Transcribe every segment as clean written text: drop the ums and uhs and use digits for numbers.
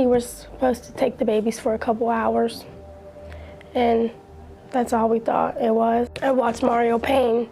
He was supposed to take the babies for a couple hours, and that's all we thought it was. I watched Mario Payne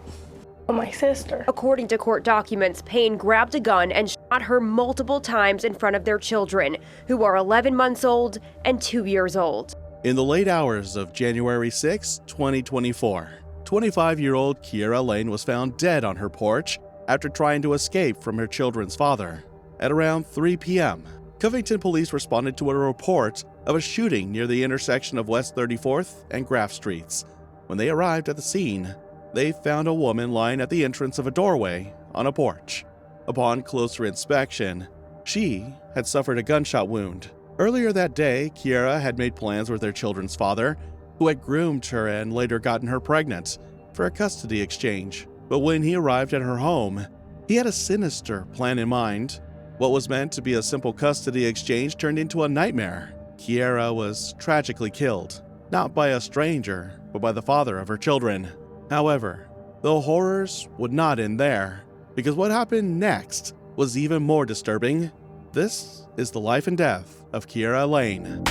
on my sister. According to court documents, Payne grabbed a gun and shot her multiple times in front of their children, who are 11 months old and 2 years old. In the late hours of January 6, 2024, 25-year-old Kiera Lane was found dead on her porch after trying to escape from her children's father. At around 3 p.m., Covington police responded to a report of a shooting near the intersection of West 34th and Graff Streets. When they arrived at the scene, they found a woman lying at the entrance of a doorway on a porch. Upon closer inspection, she had suffered a gunshot wound. Earlier that day, Kiera had made plans with their children's father, who had groomed her and later gotten her pregnant, for a custody exchange. But when he arrived at her home, he had a sinister plan in mind. What was meant to be a simple custody exchange turned into a nightmare. Kiera was tragically killed, not by a stranger, but by the father of her children. However, the horrors would not end there, because what happened next was even more disturbing. This is the life and death of Kiera Lane.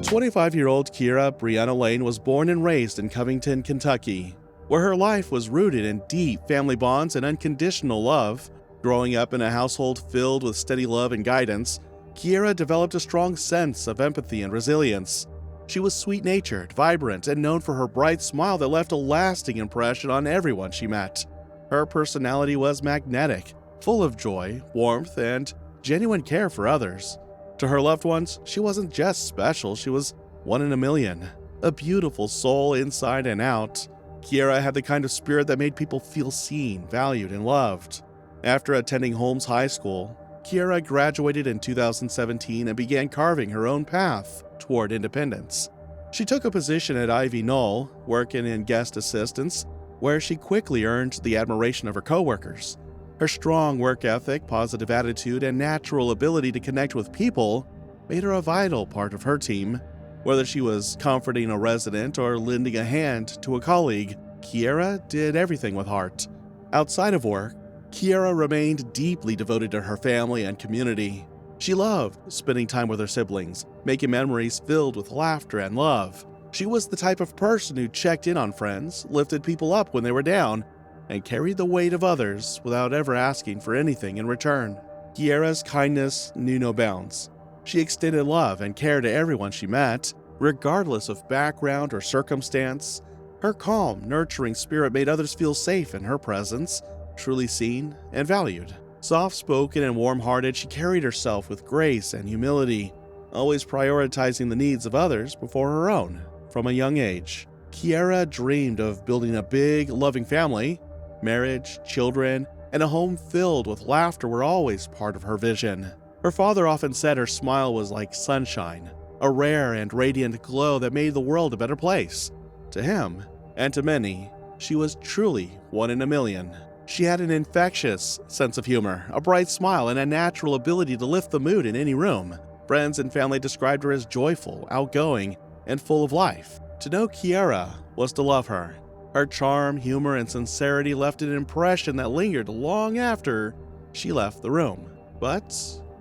25-year-old Kiera Brianna Lane was born and raised in Covington, Kentucky, where her life was rooted in deep family bonds and unconditional love. Growing up in a household filled with steady love and guidance, Kiera developed a strong sense of empathy and resilience. She was sweet-natured, vibrant, and known for her bright smile that left a lasting impression on everyone she met. Her personality was magnetic, full of joy, warmth, and genuine care for others. To her loved ones, she wasn't just special, she was one in a million. A beautiful soul inside and out. Kiera had the kind of spirit that made people feel seen, valued, and loved. After attending Holmes High School, Kiera graduated in 2017 and began carving her own path toward independence. She took a position at Ivy Knoll, working in guest assistance, where she quickly earned the admiration of her coworkers. Her strong work ethic, positive attitude, and natural ability to connect with people made her a vital part of her team. Whether she was comforting a resident or lending a hand to a colleague, Kiera did everything with heart. Outside of work, Kiera remained deeply devoted to her family and community. She loved spending time with her siblings, making memories filled with laughter and love. She was the type of person who checked in on friends, lifted people up when they were down, and carried the weight of others without ever asking for anything in return. Kiera's kindness knew no bounds. She extended love and care to everyone she met, regardless of background or circumstance. Her calm, nurturing spirit made others feel safe in her presence, truly seen and valued. Soft-spoken and warm-hearted, she carried herself with grace and humility, always prioritizing the needs of others before her own. From a young age, Kiera dreamed of building a big, loving family. Marriage, children, and a home filled with laughter were always part of her vision. Her father often said her smile was like sunshine, a rare and radiant glow that made the world a better place. To him, and to many, she was truly one in a million. She had an infectious sense of humor, a bright smile, and a natural ability to lift the mood in any room. Friends and family described her as joyful, outgoing, and full of life. To know Kiera was to love her. Her charm, humor, and sincerity left an impression that lingered long after she left the room. But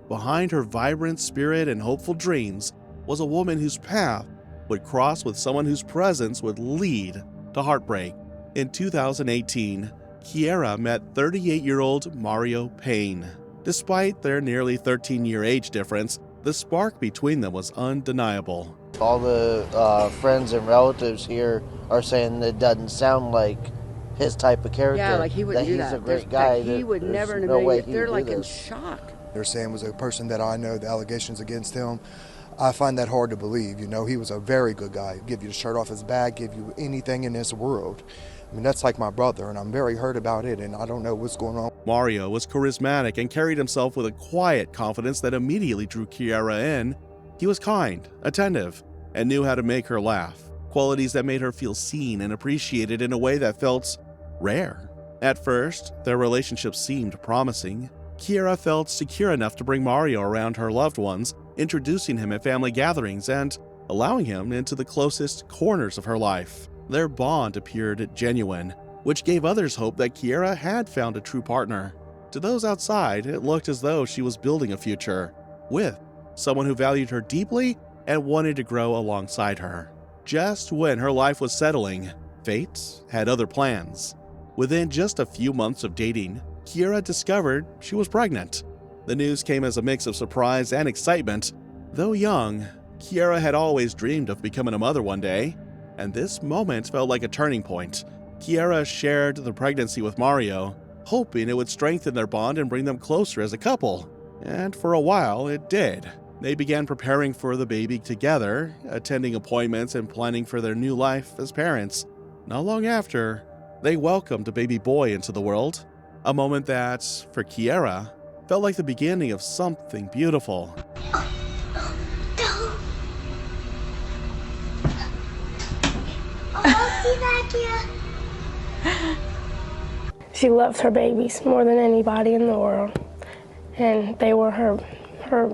behind her vibrant spirit and hopeful dreams was a woman whose path would cross with someone whose presence would lead to heartbreak. In 2018, Kiera met 38-year-old Mario Payne. Despite their nearly 13-year age difference, the spark between them was undeniable. All the friends and relatives here are saying it doesn't sound like his type of character. Yeah, like he wouldn't do that. He's a great guy. He would never in a no way million. They're like in this. shock. They're saying was a person that I know, the allegations against him. I find that hard to believe. You know, he was a very good guy. He'd give you the shirt off his back, give you anything in this world. I mean, that's like my brother, and I'm very hurt about it, and I don't know what's going on. Mario was charismatic and carried himself with a quiet confidence that immediately drew Kiera in. He was kind, attentive, and knew how to make her laugh, qualities that made her feel seen and appreciated in a way that felt rare. At first, their relationship seemed promising. Kiera felt secure enough to bring Mario around her loved ones, introducing him at family gatherings and allowing him into the closest corners of her life. Their bond appeared genuine, which gave others hope that Kiera had found a true partner. To those outside, it looked as though she was building a future with someone who valued her deeply and wanted to grow alongside her. Just when her life was settling, fate had other plans. Within just a few months of dating, Kiera discovered she was pregnant. The news came as a mix of surprise and excitement. Though young, Kiera had always dreamed of becoming a mother one day, and this moment felt like a turning point. Kiera shared the pregnancy with Mario, hoping it would strengthen their bond and bring them closer as a couple. And for a while, it did. They began preparing for the baby together, attending appointments and planning for their new life as parents. Not long after, they welcomed a baby boy into the world, a moment that, for Kiera, felt like the beginning of something beautiful. She loves her babies more than anybody in the world, and they were her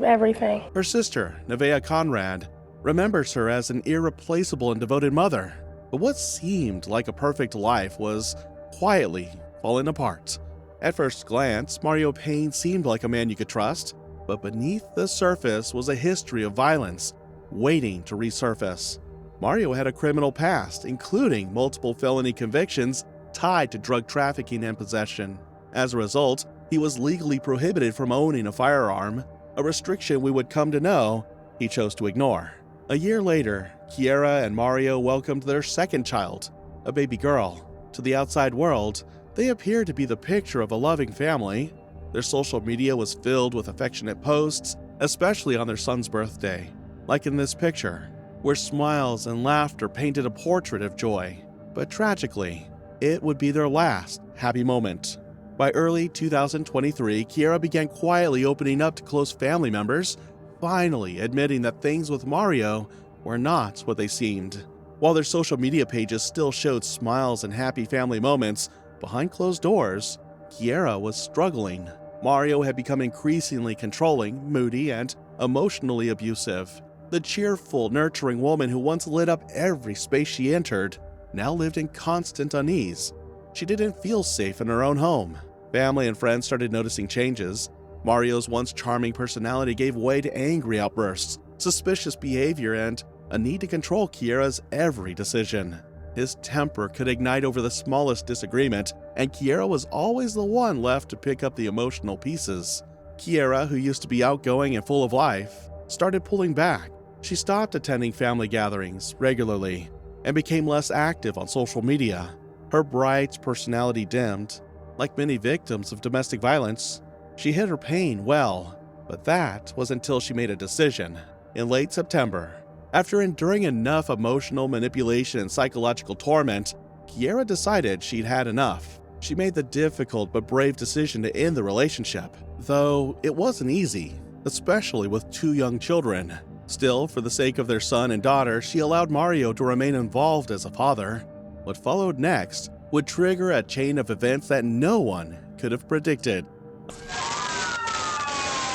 everything. Her sister, Nevaeh Conrad, remembers her as an irreplaceable and devoted mother. But what seemed like a perfect life was quietly falling apart. At first glance, Mario Payne seemed like a man you could trust, but beneath the surface was a history of violence waiting to resurface. Mario had a criminal past, including multiple felony convictions tied to drug trafficking and possession. As a result, he was legally prohibited from owning a firearm, a restriction we would come to know he chose to ignore. A year later, Kiera and Mario welcomed their second child, a baby girl. To the outside world, they appeared to be the picture of a loving family. Their social media was filled with affectionate posts, especially on their son's birthday, like in this picture, where smiles and laughter painted a portrait of joy. But tragically, it would be their last happy moment. By early 2023, Kiera began quietly opening up to close family members, finally admitting that things with Mario were not what they seemed. While their social media pages still showed smiles and happy family moments, behind closed doors, Kiera was struggling. Mario had become increasingly controlling, moody, and emotionally abusive. The cheerful, nurturing woman who once lit up every space she entered now lived in constant unease. She didn't feel safe in her own home. Family and friends started noticing changes. Mario's once charming personality gave way to angry outbursts, suspicious behavior, and a need to control Kiera's every decision. His temper could ignite over the smallest disagreement, and Kiera was always the one left to pick up the emotional pieces. Kiera, who used to be outgoing and full of life, started pulling back. She stopped attending family gatherings regularly and became less active on social media. Her bright personality dimmed. Like many victims of domestic violence, she hid her pain well, but that was until she made a decision. In late September, after enduring enough emotional manipulation and psychological torment, Kiera decided she'd had enough. She made the difficult but brave decision to end the relationship, though it wasn't easy, especially with two young children. Still, for the sake of their son and daughter, she allowed Mario to remain involved as a father. What followed next would trigger a chain of events that no one could have predicted.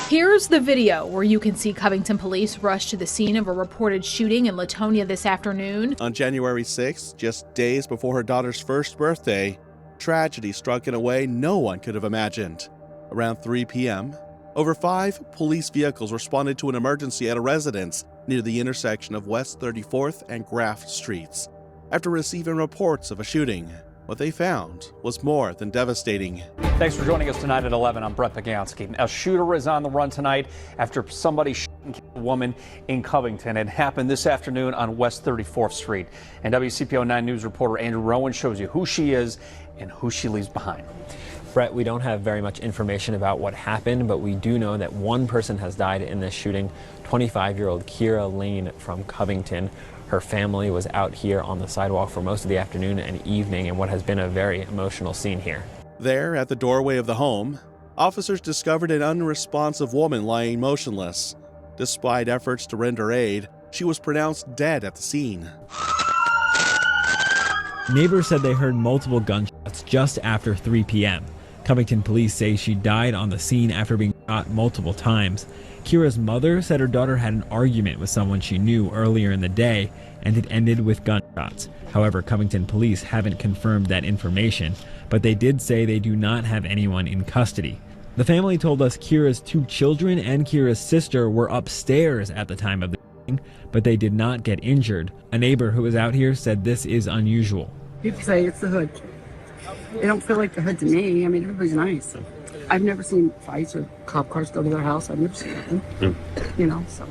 Here's the video where you can see Covington police rush to the scene of a reported shooting in Latonia this afternoon. On January 6th, just days before her daughter's first birthday, tragedy struck in a way no one could have imagined. Around 3 p.m., over 5 police vehicles responded to an emergency at a residence near the intersection of West 34th and Graff Streets. After receiving reports of a shooting, what they found was more than devastating. Thanks for joining us tonight at 11. I'm Brett Pagansky. A shooter is on the run tonight after somebody shot and killed a woman in Covington. It happened this afternoon on West 34th Street. And WCPO 9 News reporter Andrew Rowan shows you who she is and who she leaves behind. Brett, we don't have very much information about what happened, but we do know that one person has died in this shooting, 25-year-old Kiera Lane from Covington. Her family was out here on the sidewalk for most of the afternoon and evening in what has been a very emotional scene here. There, at the doorway of the home, officers discovered an unresponsive woman lying motionless. Despite efforts to render aid, she was pronounced dead at the scene. Neighbors said they heard multiple gunshots just after 3 p.m. Covington police say she died on the scene after being shot multiple times. Kira's mother said her daughter had an argument with someone she knew earlier in the day, and it ended with gunshots. However, Covington police haven't confirmed that information, but they did say they do not have anyone in custody. The family told us Kira's 2 children and Kira's sister were upstairs at the time of the shooting, but they did not get injured. A neighbor who was out here said this is unusual. People say it's the hood. They don't feel like the hood to me. I mean, everybody's nice. I've never seen fights or cop cars go to their house. I've never seen nothing. You know, so.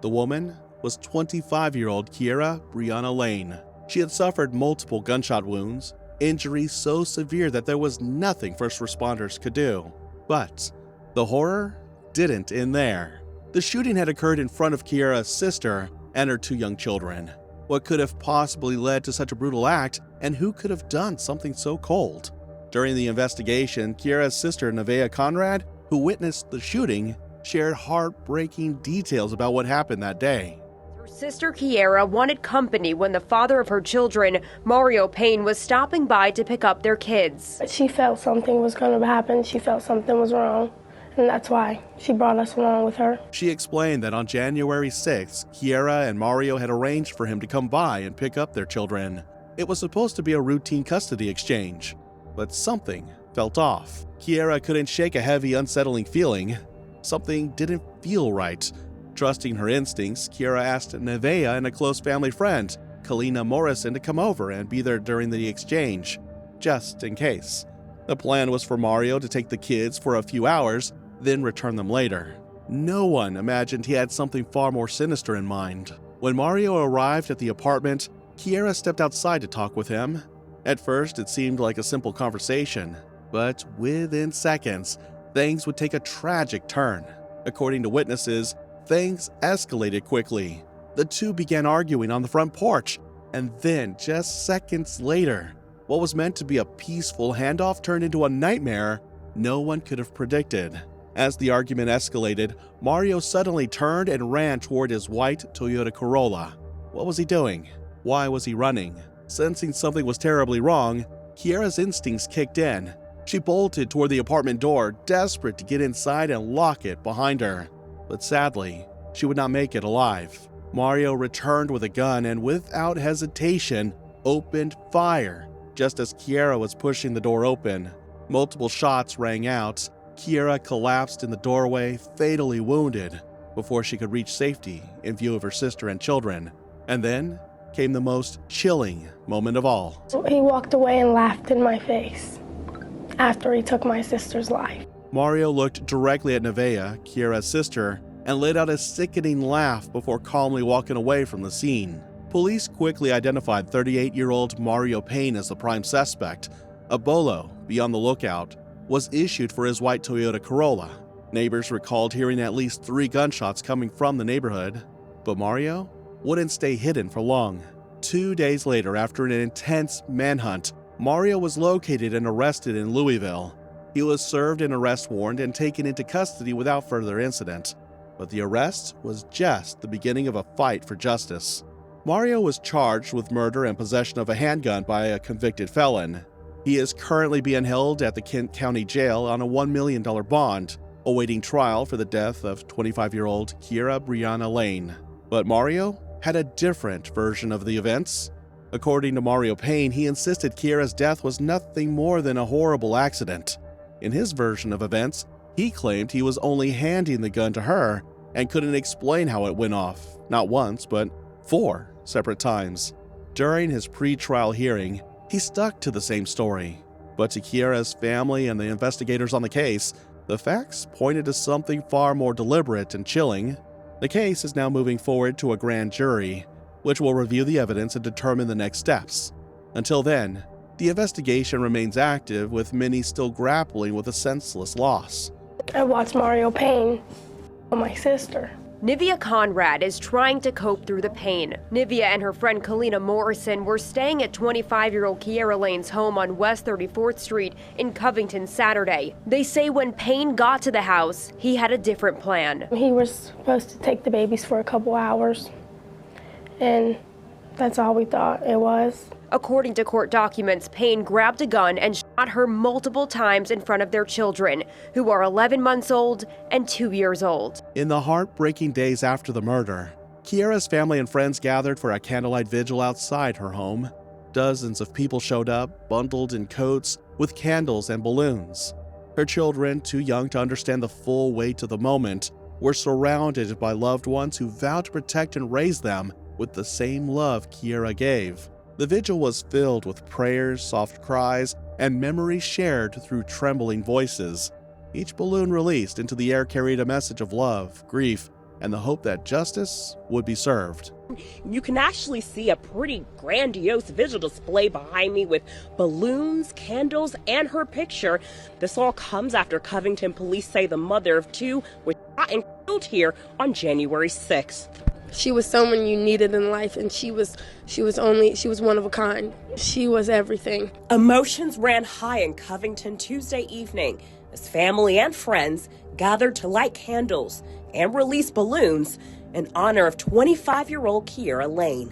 The woman was 25-year-old Kiera Brianna Lane. She had suffered multiple gunshot wounds, injuries so severe that there was nothing first responders could do. But the horror didn't end there. The shooting had occurred in front of Kiera's sister and her 2 young children. What could have possibly led to such a brutal act, and who could have done something so cold? During the investigation, Kiera's sister, Nevaeh Conrad, who witnessed the shooting, shared heartbreaking details about what happened that day. Her sister Kiera wanted company when the father of her children, Mario Payne, was stopping by to pick up their kids. She felt something was going to happen. She felt something was wrong, and that's why she brought us along with her. She explained that on January 6th, Kiera and Mario had arranged for him to come by and pick up their children. It was supposed to be a routine custody exchange, but something felt off. Kiera couldn't shake a heavy, unsettling feeling. Something didn't feel right. Trusting her instincts, Kiera asked Nevaeh and a close family friend, Kalina Morrison, to come over and be there during the exchange, just in case. The plan was for Mario to take the kids for a few hours, then return them later. No one imagined he had something far more sinister in mind. When Mario arrived at the apartment, Kiera stepped outside to talk with him. At first, it seemed like a simple conversation, but within seconds, things would take a tragic turn. According to witnesses, things escalated quickly. The two began arguing on the front porch, and then, just seconds later, what was meant to be a peaceful handoff turned into a nightmare no one could have predicted. As the argument escalated, Mario suddenly turned and ran toward his white Toyota Corolla. What was he doing? Why was he running? Sensing something was terribly wrong, Kiera's instincts kicked in. She bolted toward the apartment door, desperate to get inside and lock it behind her. But sadly, she would not make it alive. Mario returned with a gun and, without hesitation, opened fire just as Kiera was pushing the door open. Multiple shots rang out. Kiera collapsed in the doorway, fatally wounded, before she could reach safety in view of her sister and children. And then came the most chilling moment of all. He walked away and laughed in my face after he took my sister's life. Mario looked directly at Nevaeh, Kiera's sister, and let out a sickening laugh before calmly walking away from the scene. Police quickly identified 38-year-old Mario Payne as the prime suspect. A bolo, be on the lookout, was issued for his white Toyota Corolla. Neighbors recalled hearing at least 3 gunshots coming from the neighborhood. But Mario wouldn't stay hidden for long. 2 days later, after an intense manhunt, Mario was located and arrested in Louisville. He was served an arrest warrant and taken into custody without further incident. But the arrest was just the beginning of a fight for justice. Mario was charged with murder and possession of a handgun by a convicted felon. He is currently being held at the Kent County Jail on a $1 million bond, awaiting trial for the death of 25-year-old Kiera Brianna Lane. But Mario had a different version of the events. According to Mario Payne, he insisted Kiera's death was nothing more than a horrible accident. In his version of events, he claimed he was only handing the gun to her and couldn't explain how it went off, not once, but 4 separate times. During his pre-trial hearing, he stuck to the same story. But to Kiera's family and the investigators on the case, the facts pointed to something far more deliberate and chilling. The case is now moving forward to a grand jury, which will review the evidence and determine the next steps. Until then, the investigation remains active, with many still grappling with a senseless loss. I watched Mario Payne on my sister. Nevaeh Conrad is trying to cope through the pain. Nevaeh and her friend Kalina Morrison were staying at 25-year-old Kiera Lane's home on West 34th Street in Covington Saturday. They say when Payne got to the house, he had a different plan. He was supposed to take the babies for a couple hours, and that's all we thought it was. According to court documents, Payne grabbed a gun and shot her multiple times in front of their children, who are 11 months old and 2 years old. In the heartbreaking days after the murder, Kiera's family and friends gathered for a candlelight vigil outside her home. Dozens of people showed up, bundled in coats, with candles and balloons. Her children, too young to understand the full weight of the moment, were surrounded by loved ones who vowed to protect and raise them with the same love Kiera gave. The vigil was filled with prayers, soft cries, and memories shared through trembling voices. Each balloon released into the air carried a message of love, grief, and the hope that justice would be served. You can actually see a pretty grandiose visual display behind me with balloons, candles, and her picture. This all comes after Covington police say the mother of two was shot and killed here on January 6th. She was someone you needed in life, and she was one of a kind. She was everything. Emotions ran high in Covington Tuesday evening as family and friends gathered to light candles and release balloons in honor of 25-year-old Kiera Lane.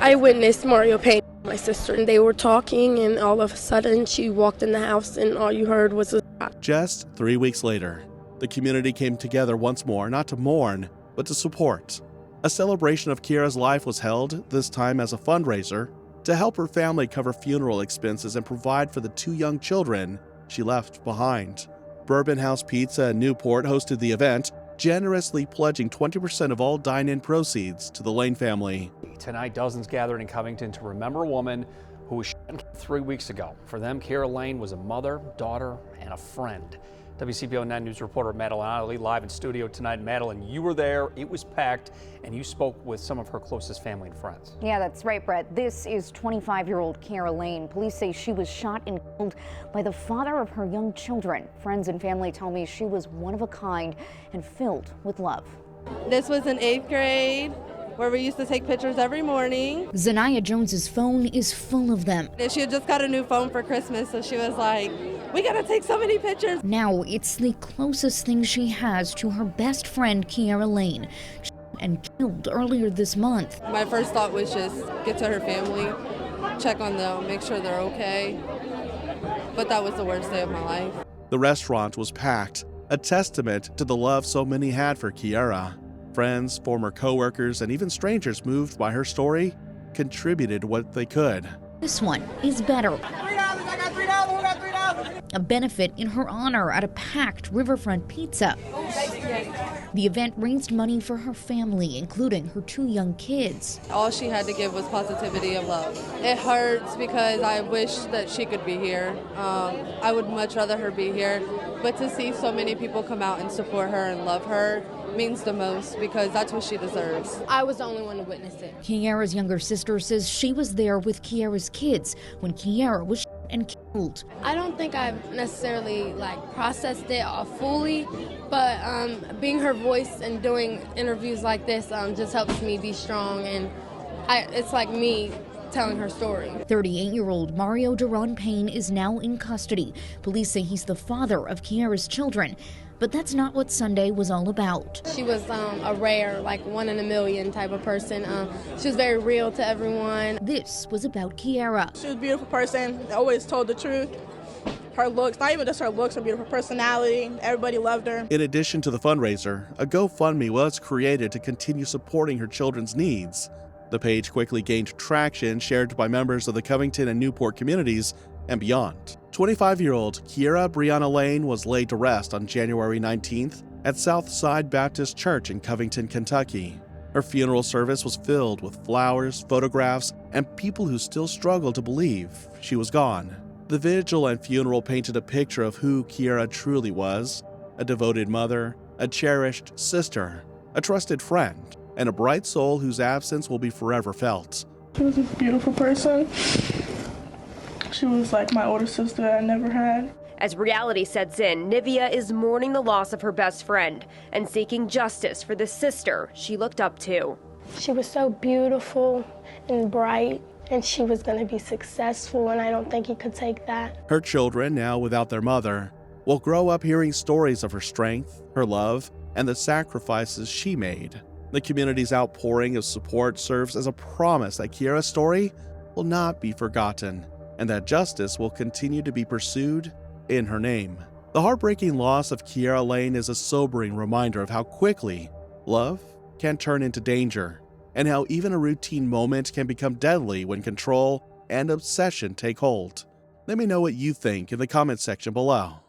I witnessed Mario Payne, my sister, and they were talking, and all of a sudden she walked in the house and all you heard was a shot. Just 3 weeks later, the community came together once more, not to mourn, but to support. A celebration of Kiera's life was held, this time as a fundraiser, to help her family cover funeral expenses and provide for the 2 young children she left behind. Bourbon House Pizza in Newport hosted the event, generously pledging 20% of all dine-in proceeds to the Lane family. Tonight, dozens gathered in Covington to remember a woman who was shot 3 weeks ago. For them, Kiera Lane was a mother, daughter, and a friend. WCPO 9 News reporter Madeline Ali live in studio tonight. Madeline, you were there, it was packed, and you spoke with some of her closest family and friends. Yeah, that's right, Brett. This is 25-year-old Kiera Lane. Police say she was shot and killed by the father of her young children. Friends and family tell me she was one of a kind and filled with love. This was in 8th grade, where we used to take pictures every morning. Zanaya Jones's phone is full of them. She had just got a new phone for Christmas, so she was like, we gotta take so many pictures. Now it's the closest thing she has to her best friend, Kiera Lane, shot and killed earlier this month. My first thought was just get to her family, check on them, make sure they're okay. But that was the worst day of my life. The restaurant was packed, a testament to the love so many had for Kiera. Friends, former co-workers, and even strangers moved by her story contributed what they could. This one is better. $3, I got $3, who got $3? A benefit in her honor at a packed Riverfront Pizza. The event raised money for her family, including her 2 young kids. All she had to give was positivity of love. It hurts because I wish that she could be here. I would much rather her be here, but to see so many people come out and support her and love her means the most, because that's what she deserves. I was the only one to witness it. Kiera's younger sister says she was there with Kiera's kids when Kiera was shot and killed. I don't think I've necessarily processed it fully, but being her voice and doing interviews like this just helps me be strong, and it's like me telling her story. 38-year-old Mario Duran Payne is now in custody. Police say he's the father of Kiera's children. But that's not what Sunday was all about. She was a rare, one in a million type of person. She was very real to everyone. This was about Kiera. She was a beautiful person, always told the truth. Her looks, not even just her looks, her beautiful personality, everybody loved her. In addition to the fundraiser, a GoFundMe was created to continue supporting her children's needs. The page quickly gained traction, shared by members of the Covington and Newport communities and beyond. 25-year-old Kiera Brianna Lane was laid to rest on January 19th at Southside Baptist Church in Covington, Kentucky. Her funeral service was filled with flowers, photographs, and people who still struggle to believe she was gone. The vigil and funeral painted a picture of who Kiera truly was: a devoted mother, a cherished sister, a trusted friend, and a bright soul whose absence will be forever felt. She was a beautiful person. She was like my older sister that I never had. As reality sets in, Nivea is mourning the loss of her best friend and seeking justice for the sister she looked up to. She was so beautiful and bright, and she was going to be successful, and I don't think he could take that. Her children, now without their mother, will grow up hearing stories of her strength, her love, and the sacrifices she made. The community's outpouring of support serves as a promise that Kiara's story will not be forgotten and that justice will continue to be pursued in her name. The heartbreaking loss of Kiara Lane is a sobering reminder of how quickly love can turn into danger and how even a routine moment can become deadly when control and obsession take hold. Let me know what you think in the comment section below.